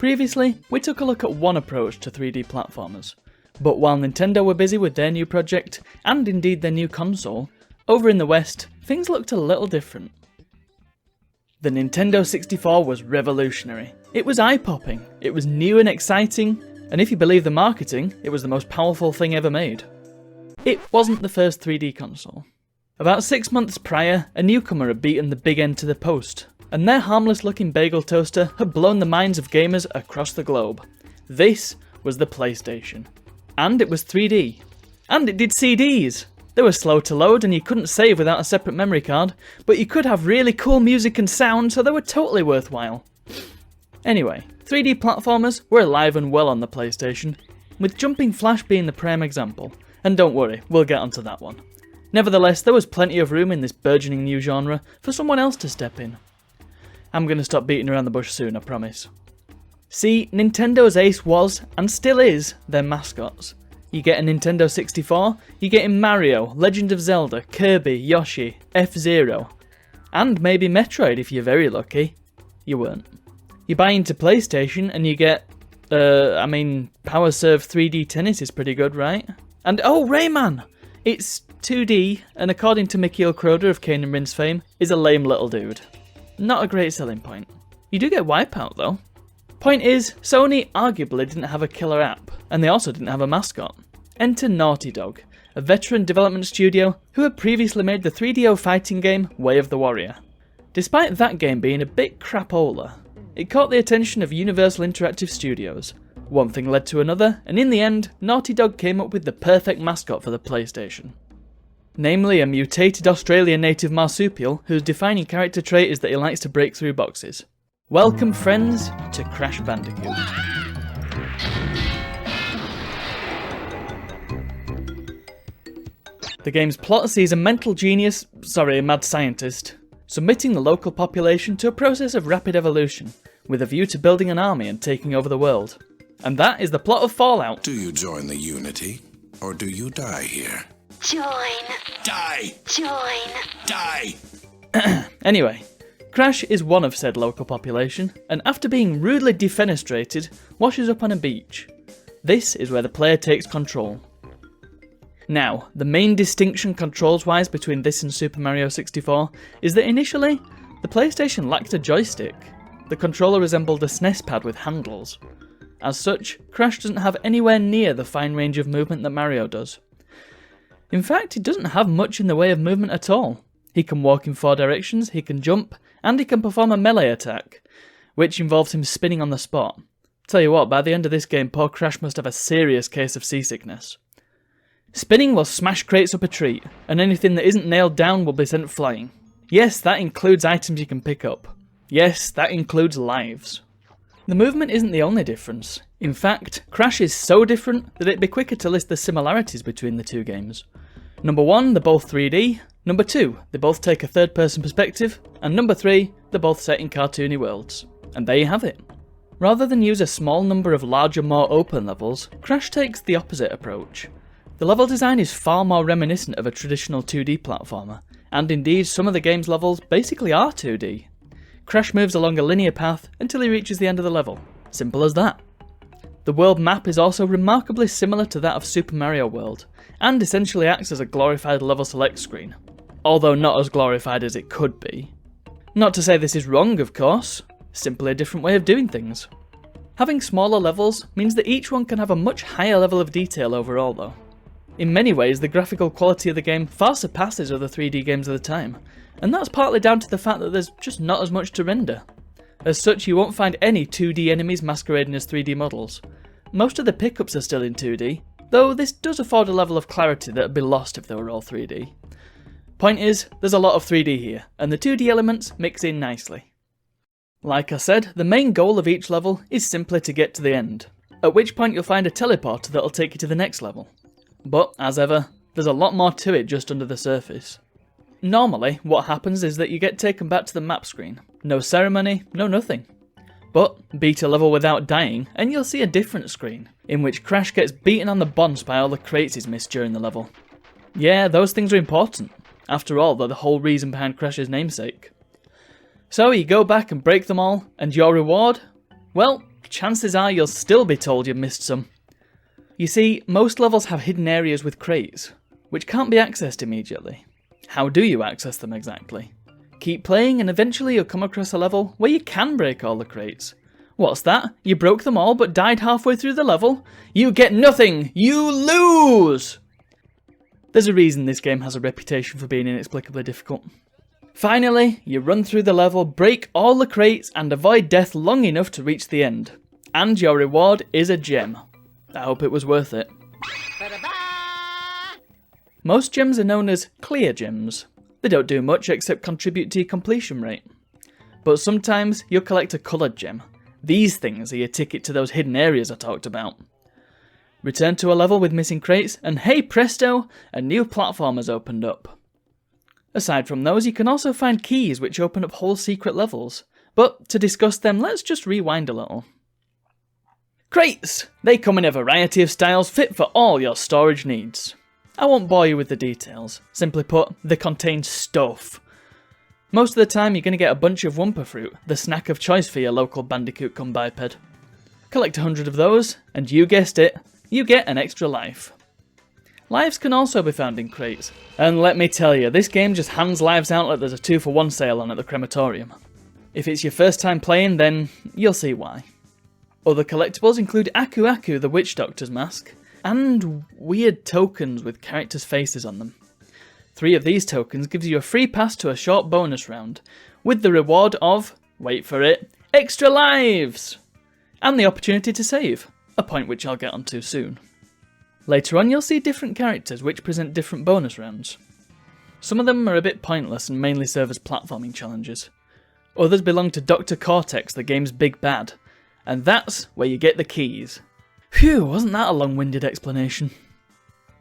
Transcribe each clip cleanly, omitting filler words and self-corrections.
Previously, we took a look at one approach to 3D platformers, but while Nintendo were busy with their new project, and indeed their new console, over in the West, things looked a little different. The Nintendo 64 was revolutionary. It was eye-popping, it was new and exciting, and if you believe the marketing, it was the most powerful thing ever made. It wasn't the first 3D console. About 6 months prior, a newcomer had beaten the big end to the post, and their harmless looking bagel toaster had blown the minds of gamers across the globe. This was the PlayStation. And it was 3D. And it did CDs! They were slow to load and you couldn't save without a separate memory card, but you could have really cool music and sound, so they were totally worthwhile. Anyway, 3D platformers were alive and well on the PlayStation, with Jumping Flash being the prime example, and don't worry, we'll get onto that one. Nevertheless, there was plenty of room in this burgeoning new genre for someone else to step in. I'm going to stop beating around the bush soon, I promise. See, Nintendo's ace was, and still is, their mascots. You get a Nintendo 64, you get in Mario, Legend of Zelda, Kirby, Yoshi, F-Zero, and maybe Metroid if you're very lucky. You weren't. You buy into PlayStation and you get, Power Serve 3D Tennis is pretty good, right? And oh, Rayman! It's 2D, and according to Mikhail Kroder of Kane and Rin's fame, is a lame little dude. Not a great selling point. You do get Wipeout though. Point is, Sony arguably didn't have a killer app, and they also didn't have a mascot. Enter Naughty Dog, a veteran development studio who had previously made the 3DO fighting game Way of the Warrior. Despite that game being a bit crapola, it caught the attention of Universal Interactive Studios. One thing led to another, and in the end, Naughty Dog came up with the perfect mascot for the PlayStation. Namely, a mutated Australian native marsupial whose defining character trait is that he likes to break through boxes. Welcome, friends, to Crash Bandicoot. The game's plot sees a mad scientist, submitting the local population to a process of rapid evolution, with a view to building an army and taking over the world. And that is the plot of Fallout. Do you join the Unity, or do you die here? Join. Die! Join. Die! Anyway, Crash is one of said local population, and after being rudely defenestrated, washes up on a beach. This is where the player takes control. Now, the main distinction controls-wise between this and Super Mario 64 is that initially, the PlayStation lacked a joystick. The controller resembled a SNES pad with handles. As such, Crash doesn't have anywhere near the fine range of movement that Mario does. In fact, he doesn't have much in the way of movement at all. He can walk in 4 directions, he can jump, and he can perform a melee attack, which involves him spinning on the spot. Tell you what, by the end of this game, poor Crash must have a serious case of seasickness. Spinning will smash crates up a tree, and anything that isn't nailed down will be sent flying. Yes, that includes items you can pick up. Yes, that includes lives. The movement isn't the only difference. In fact, Crash is so different that it'd be quicker to list the similarities between the two games. Number 1, they're both 3D. Number 2, they both take a third-person perspective. And number 3, they're both set in cartoony worlds. And there you have it. Rather than use a small number of larger, more open levels, Crash takes the opposite approach. The level design is far more reminiscent of a traditional 2D platformer, and indeed some of the game's levels basically are 2D. Crash moves along a linear path until he reaches the end of the level. Simple as that. The world map is also remarkably similar to that of Super Mario World, and essentially acts as a glorified level select screen. Although not as glorified as it could be. Not to say this is wrong, of course, simply a different way of doing things. Having smaller levels means that each one can have a much higher level of detail overall though. In many ways, the graphical quality of the game far surpasses other 3D games of the time, and that's partly down to the fact that there's just not as much to render. As such, you won't find any 2D enemies masquerading as 3D models. Most of the pickups are still in 2D, though this does afford a level of clarity that would be lost if they were all 3D. Point is, there's a lot of 3D here, and the 2D elements mix in nicely. Like I said, the main goal of each level is simply to get to the end, at which point you'll find a teleporter that'll take you to the next level. But, as ever, there's a lot more to it just under the surface. Normally, what happens is that you get taken back to the map screen. No ceremony, no nothing. But beat a level without dying, and you'll see a different screen, in which Crash gets beaten on the bonds by all the crates he's missed during the level. Yeah, those things are important. After all, they're the whole reason behind Crash's namesake. So you go back and break them all, and your reward? Well, chances are you'll still be told you missed some. You see, most levels have hidden areas with crates, which can't be accessed immediately. How do you access them exactly? Keep playing and eventually you'll come across a level where you can break all the crates. What's that? You broke them all but died halfway through the level? You get nothing! You lose! There's a reason this game has a reputation for being inexplicably difficult. Finally, you run through the level, break all the crates and avoid death long enough to reach the end. And your reward is a gem. I hope it was worth it. Most gems are known as clear gems. They don't do much except contribute to your completion rate. But sometimes you'll collect a coloured gem. These things are your ticket to those hidden areas I talked about. Return to a level with missing crates and hey presto, a new platform has opened up. Aside from those, you can also find keys which open up whole secret levels. But to discuss them, let's just rewind a little. Crates! They come in a variety of styles fit for all your storage needs. I won't bore you with the details. Simply put, they contain stuff. Most of the time you're going to get a bunch of Wumpa Fruit, the snack of choice for your local Bandicoot cum biped. Collect 100 of those, and you guessed it, you get an extra life. Lives can also be found in crates, and let me tell you, this game just hands lives out like there's a 2-for-1 sale on at the crematorium. If it's your first time playing, then you'll see why. Other collectibles include Aku Aku the Witch Doctor's mask, and weird tokens with characters' faces on them. 3 of these tokens gives you a free pass to a short bonus round, with the reward of, wait for it, extra lives! And the opportunity to save, a point which I'll get onto soon. Later on you'll see different characters which present different bonus rounds. Some of them are a bit pointless and mainly serve as platforming challenges. Others belong to Dr. Cortex, the game's big bad, and that's where you get the keys. Phew, wasn't that a long-winded explanation?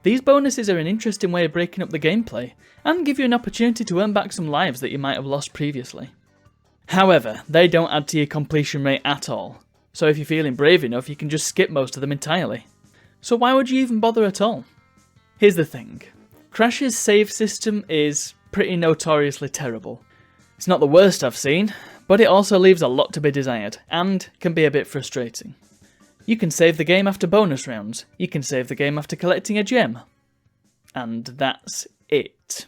These bonuses are an interesting way of breaking up the gameplay, and give you an opportunity to earn back some lives that you might have lost previously. However, they don't add to your completion rate at all, so if you're feeling brave enough you can just skip most of them entirely. So why would you even bother at all? Here's the thing, Crash's save system is pretty notoriously terrible. It's not the worst I've seen, but it also leaves a lot to be desired, and can be a bit frustrating. You can save the game after bonus rounds, you can save the game after collecting a gem. And that's it.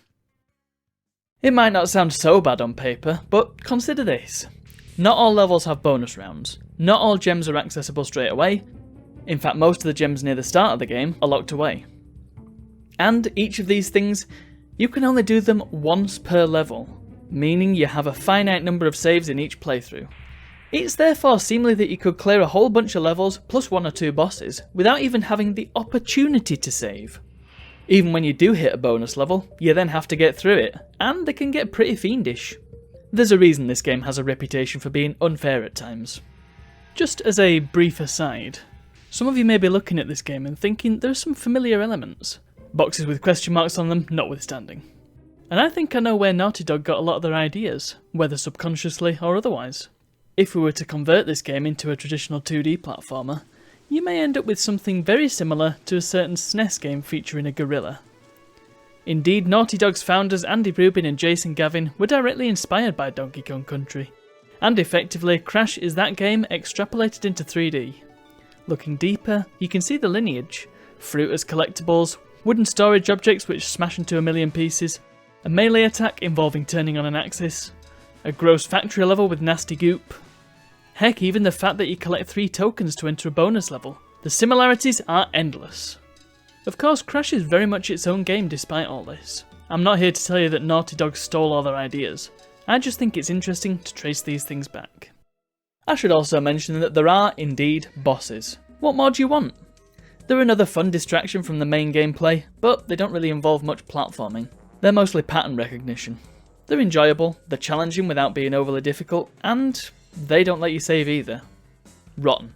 It might not sound so bad on paper, but consider this. Not all levels have bonus rounds, not all gems are accessible straight away, in fact most of the gems near the start of the game are locked away. And each of these things, you can only do them once per level, meaning you have a finite number of saves in each playthrough. It's therefore seemly that you could clear a whole bunch of levels plus 1 or 2 bosses without even having the opportunity to save. Even when you do hit a bonus level, you then have to get through it, and they can get pretty fiendish. There's a reason this game has a reputation for being unfair at times. Just as a brief aside, some of you may be looking at this game and thinking there are some familiar elements, boxes with question marks on them notwithstanding. And I think I know where Naughty Dog got a lot of their ideas, whether subconsciously or otherwise. If we were to convert this game into a traditional 2D platformer, you may end up with something very similar to a certain SNES game featuring a gorilla. Indeed, Naughty Dog's founders Andy Rubin and Jason Gavin were directly inspired by Donkey Kong Country, and effectively Crash is that game extrapolated into 3D. Looking deeper, you can see the lineage: fruit as collectibles, wooden storage objects which smash into a million pieces, a melee attack involving turning on an axis, a gross factory level with nasty goop. Heck, even the fact that you collect 3 tokens to enter a bonus level. The similarities are endless. Of course, Crash is very much its own game despite all this. I'm not here to tell you that Naughty Dog stole all their ideas. I just think it's interesting to trace these things back. I should also mention that there are indeed bosses. What more do you want? They're another fun distraction from the main gameplay, but they don't really involve much platforming. They're mostly pattern recognition. They're enjoyable, they're challenging without being overly difficult, and they don't let you save either. Rotten.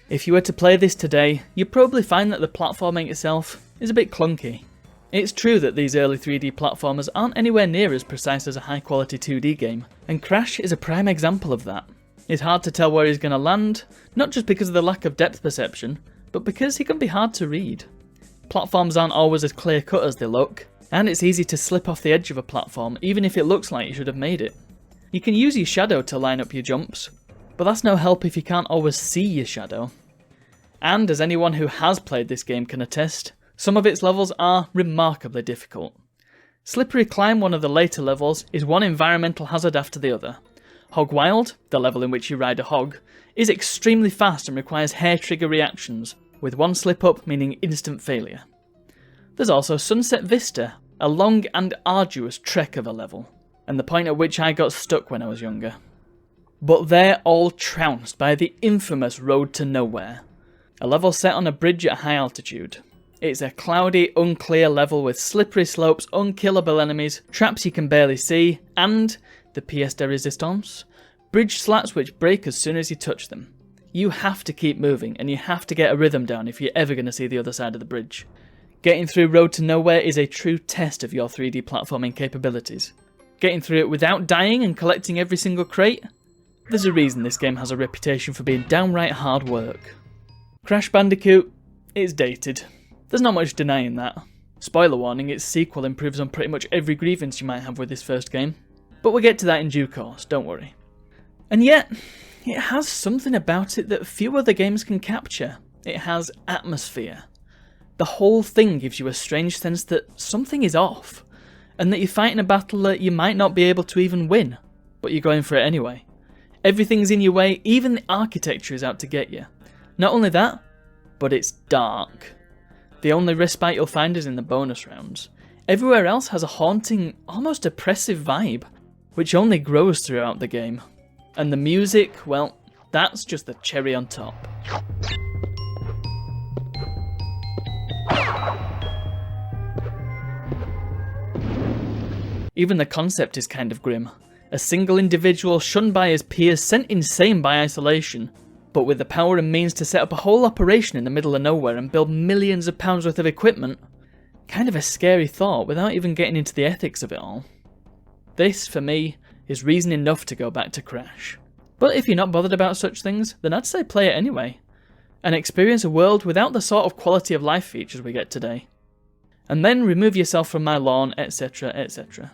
If you were to play this today, you'd probably find that the platforming itself is a bit clunky. It's true that these early 3D platformers aren't anywhere near as precise as a high quality 2D game, and Crash is a prime example of that. It's hard to tell where he's going to land, not just because of the lack of depth perception, but because he can be hard to read. Platforms aren't always as clear cut as they look, and it's easy to slip off the edge of a platform even if it looks like you should have made it. You can use your shadow to line up your jumps, but that's no help if you can't always see your shadow. And as anyone who has played this game can attest, some of its levels are remarkably difficult. Slippery Climb, one of the later levels, is one environmental hazard after the other. Hog Wild, the level in which you ride a hog, is extremely fast and requires hair trigger reactions, with one slip up meaning instant failure. There's also Sunset Vista, a long and arduous trek of a level, and the point at which I got stuck when I was younger. But they're all trounced by the infamous Road to Nowhere, a level set on a bridge at high altitude. It's a cloudy, unclear level with slippery slopes, unkillable enemies, traps you can barely see, and, the pièce de résistance, bridge slats which break as soon as you touch them. You have to keep moving, and you have to get a rhythm down if you're ever going to see the other side of the bridge. Getting through Road to Nowhere is a true test of your 3D platforming capabilities. Getting through it without dying and collecting every single crate? There's a reason this game has a reputation for being downright hard work. Crash Bandicoot is dated. There's not much denying that. Spoiler warning, its sequel improves on pretty much every grievance you might have with this first game. But we'll get to that in due course, don't worry. And yet, it has something about it that few other games can capture. It has atmosphere. The whole thing gives you a strange sense that something is off, and that you're fighting a battle that you might not be able to even win, but you're going for it anyway. Everything's in your way, even the architecture is out to get you. Not only that, but it's dark. The only respite you'll find is in the bonus rounds. Everywhere else has a haunting, almost oppressive vibe, which only grows throughout the game. And the music, well, that's just the cherry on top. Even the concept is kind of grim. A single individual shunned by his peers, sent insane by isolation, but with the power and means to set up a whole operation in the middle of nowhere and build millions of pounds worth of equipment. Kind of a scary thought without even getting into the ethics of it all. This, for me, is reason enough to go back to Crash. But if you're not bothered about such things, then I'd say play it anyway, and experience a world without the sort of quality of life features we get today. And then remove yourself from my lawn, etc, etc.